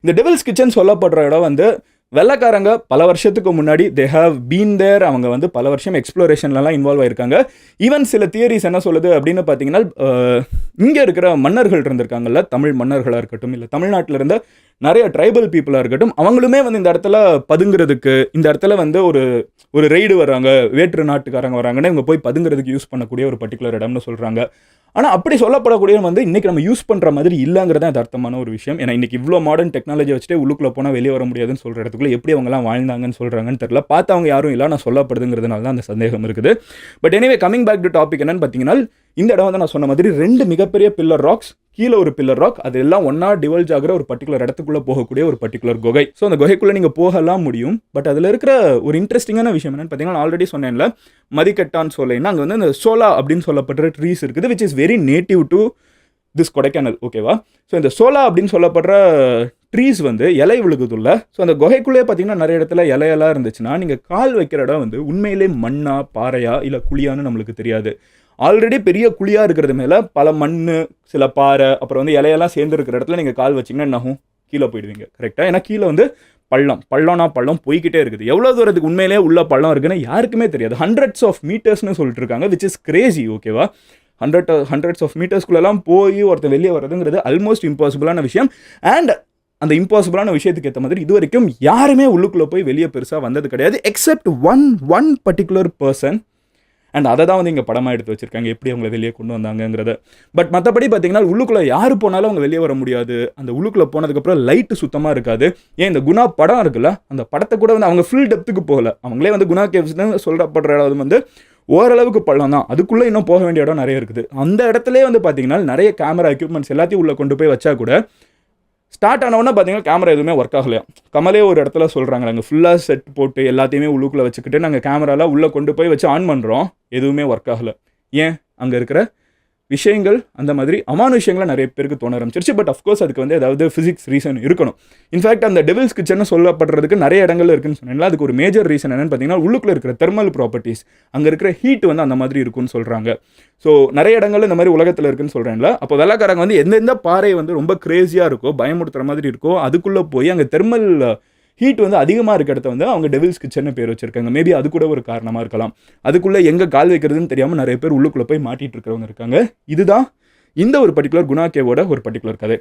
இந்த devil's kitchen சொல்லப்படுற இடம் வந்து வெள்ளைக்காரங்க பல வருஷத்துக்கு முன்னாடி தே ஹாவ் பீன் தேர். அவங்க வந்து பல வருஷம் எக்ஸ்ப்ளோரேஷன்லாம் இன்வால்வ் ஆயிருக்காங்க. ஈவன் சில தியரிஸ் என்ன சொல்லுது அப்படின்னு பார்த்தீங்கன்னா, இங்கே இருக்கிற மன்னர்கள் இருந்திருக்காங்கல்ல, தமிழ் மன்னர்களாக இருக்கட்டும், இல்லை தமிழ்நாட்டில் இருந்த நிறைய ட்ரைபல் பீப்புளாக இருக்கட்டும், அவங்களுமே வந்து இந்த இடத்துல பதுங்கிறதுக்கு, இந்த இடத்துல வந்து ஒரு ரெய்டு வராங்க, வேற்று நாட்டுக்காரங்க வராங்கன்னா இவங்க போய் பதுங்கிறதுக்கு யூஸ் பண்ணக்கூடிய ஒரு பர்டிகுலர் இடம்னு சொல்கிறாங்க. ஆனால் அப்படி சொல்லப்படக்கூடிய வந்து இன்றைக்கி நம்ம யூஸ் பண்ணுற மாதிரி இல்லைங்கிறது அது அர்த்தமான ஒரு விஷயம். ஏன்னா இன்றைக்கி இவ்வளோ மாடர்ன் டெக்னாலஜி வச்சுட்டு உள்ளுக்குள்ளே போனால் வெளியே வர முடியாதுன்னு சொல்கிற இடத்துக்குள்ள எப்படி அவங்கலாம் வாழ்ந்தாங்கன்னு சொல்கிறாங்கன்னு தெரியல. பார்த்தவங்க யாரும் இல்லை, நான் சொல்லப்படுதுங்கிறதுனால தான் அந்த சந்தேகம் இருக்குது. But anyway, coming back to topic என்னன்னு பார்த்தீங்கன்னா, இந்த இடம் வந்து நான் சொன்ன மாதிரி 2 மிகப்பெரிய பில்லர் ராக்ஸ், கீழே ஒரு பில்லர் ராக், அது எல்லாம் ஒன்றா டிவல்ஜ் ஆகிற ஒரு பர்டிகுலர் இடத்துக்குள்ளே போகக்கூடிய ஒரு பர்டிகுலர் குகை. ஸோ அந்த குகைக்குள்ளே நீங்கள் போகலாம் முடியும். பட் அதில் இருக்கிற ஒரு இன்ட்ரெஸ்டிங்கான விஷயம் என்னன்னு பார்த்தீங்கன்னா, ஆல்ரெடி சொன்னேன்ல, மதிக்கட்டான் சோலைன்னா அங்கே வந்து அந்த சோலா அப்படின்னு சொல்லப்படுற ட்ரீஸ் இருக்குது, which is very native to this Kodaikanal. ஓகேவா? ஸோ இந்த சோலா அப்படின்னு சொல்லப்படுற ட்ரீஸ் வந்து இலை விழுகுதுல்ல. ஸோ அந்த குகைக்குள்ளேயே பார்த்தீங்கன்னா நிறைய இடத்துல இலையெல்லாம் இருந்துச்சுன்னா நீங்கள் கால் வைக்கிற இடம் வந்து உண்மையிலே மண்ணா பாறையா இல்லை குழியான்னு நம்மளுக்கு தெரியாது. ஆல்ரெடி பெரிய குழியாக இருக்கிறது மேலே பல மண், சில பாறை, அப்புறம் வந்து இலையெல்லாம் சேர்ந்து இருக்கிற இடத்துல நீங்கள் கால் வச்சிங்கன்னா என்னாகும்? கீழே போயிடுவீங்க. கரெக்டாக? ஏன்னா கீழே வந்து பள்ளம் போய்கிட்டே இருக்குது. எவ்வளோ தூரத்துக்கு உண்மையிலேயே உள்ள பள்ளம் இருக்குன்னு யாருக்குமே தெரியாது. ஹண்ட்ரட்ஸ் ஆஃப் மீட்டர்ஸ்னு சொல்லிட்டு இருக்காங்க, விச் இஸ் கிரேசி. ஓகேவா? ஹண்ட்ரட்ஸ் ஆஃப் மீட்டர்ஸ்குள்ளெல்லாம் போய் ஒருத்தர் வெளியே வர்றதுங்கிறது ஆல்மோஸ்ட் இம்பாசிபிளான விஷயம். அண்ட் அந்த இம்பாசிபிளான விஷயத்துக்கு ஏற்ற மாதிரி இது வரைக்கும் யாருமே உள்ளுக்குள்ளே போய் வெளியே பெருசாக வந்தது கிடையாது, accept one particular person. And அதை தான் வந்து இங்கே படமாக எடுத்து வச்சுருக்காங்க, எப்படி அவங்களை வெளியே கொண்டு வந்தாங்கங்கிறத. பட் மற்றபடி பார்த்தீங்கன்னா உள்ளுக்குள்ளே யார் போனாலும் அவங்க வெளியே வர முடியாது. அந்த உள்ளுக்குள்ளே போனதுக்கப்புறம் லைட்டு சுத்தமாக இருக்காது. ஏன் இந்த குணா படம் இருக்குல்ல, அந்த படத்தை கூட வந்து அவங்க ஃபுல் டெப்த்துக்கு போகல. அவங்களே வந்து குணா கேவ்ஸ்னு சொல்லப்படுற இடம் வந்து ஓரளவுக்கு பள்ளம் தான், அதுக்குள்ளே இன்னும் போக வேண்டிய இடம் நிறைய இருக்குது. அந்த இடத்துலேயே வந்து பார்த்தீங்கன்னா நிறைய கேமரா எக்யூப்மெண்ட்ஸ் எல்லாத்தையும் உள்ளே கொண்டு போய் வச்சா கூட ஸ்டார்ட் ஆனவொன்னே பார்த்தீங்கன்னா கேமரா எதுவுமே ஒர்க் ஆகலையா. கமலே ஒரு இடத்துல சொல்கிறாங்க, நாங்கள் ஃபுல்லாக செட் போட்டு எல்லாத்தையுமே உள்ளுக்குள்ளே வச்சுக்கிட்டு நாங்கள் கேமராலாம் உள்ளே கொண்டு போய் வச்சு ஆன் பண்ணுறோம், எதுவுமே ஒர்க் ஆகலை. ஏன்? அங்கே இருக்கிற விஷயங்கள் அந்த மாதிரி அமானுஷயங்களை நிறைய பேருக்கு தோண ஆரம்பிச்சிருச்சு. பட் அஃப்கோர்ஸ் அதுக்கு வந்து ஏதாவது ஃபிசிக்ஸ் ரீசன் இருக்கணும். இன்ஃபேக்ட் அந்த டெவில்ஸ் கிச்சன் சொல்லப்படுறதுக்கு நிறைய இடங்கள் இருக்குன்னு சொன்னீங்களா, அதுக்கு ஒரு மேஜர் ரீசன் என்னன்னு பார்த்தீங்கன்னா உள்ளுக்குள்ளே இருக்கிற தெர்மல் ப்ராப்பர்ட்டிஸ், அங்கே இருக்கிற ஹீட் வந்து அந்த மாதிரி இருக்குன்னு சொல்கிறாங்க. ஸோ நிறைய இடங்கள் இந்த மாதிரி உலகத்தில் இருக்குன்னு சொல்கிறேன்ல. அப்போ வெள்ளைக்காரங்க வந்து எந்தெந்த பாறை வந்து ரொம்ப கிரேஸியாக இருக்கோ, பயமுறுத்துற மாதிரி இருக்கோ, அதுக்குள்ளே போய் அங்கே தெர்மல் ஹீட் வந்து அதிகமாக இருக்க இடத்த வந்து அவங்க டெவில்ஸ் கிச்சன் பேர் வச்சிருக்காங்க. மேபி அது கூட ஒரு காரணமாக இருக்கலாம். அதுக்குள்ளே எங்கே கால் வைக்கிறதுன்னு தெரியாமல் நிறைய பேர் உள்ளுக்குள்ளே போய் மாட்டிகிட்டு இருக்கிறவங்க இருக்காங்க. இதுதான் இந்த ஒரு பர்டிகுலர் குணா கேவோட ஒரு பர்டிகுலர் கதை.